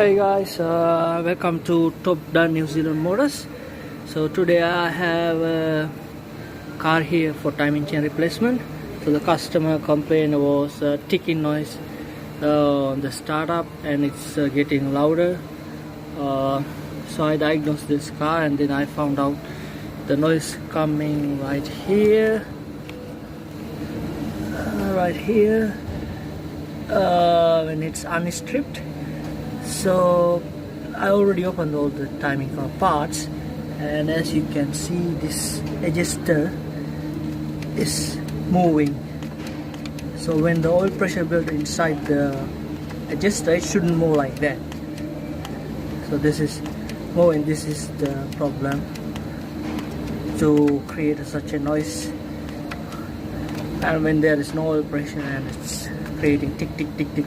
Hey guys, welcome to Top Done New Zealand Motors. So today I have a car here for timing chain replacement. So the customer complaint was ticking noise on the startup, and it's getting louder. So I diagnosed this car, and then I found out the noise coming right here, when it's unstripped. So I already opened all the timing car parts, and as you can see, this adjuster is moving. So when the oil pressure built inside the adjuster, it shouldn't move like that. So this is moving. This is the problem, to create such a noise. And when there is no oil pressure and it's creating tick tick tick tick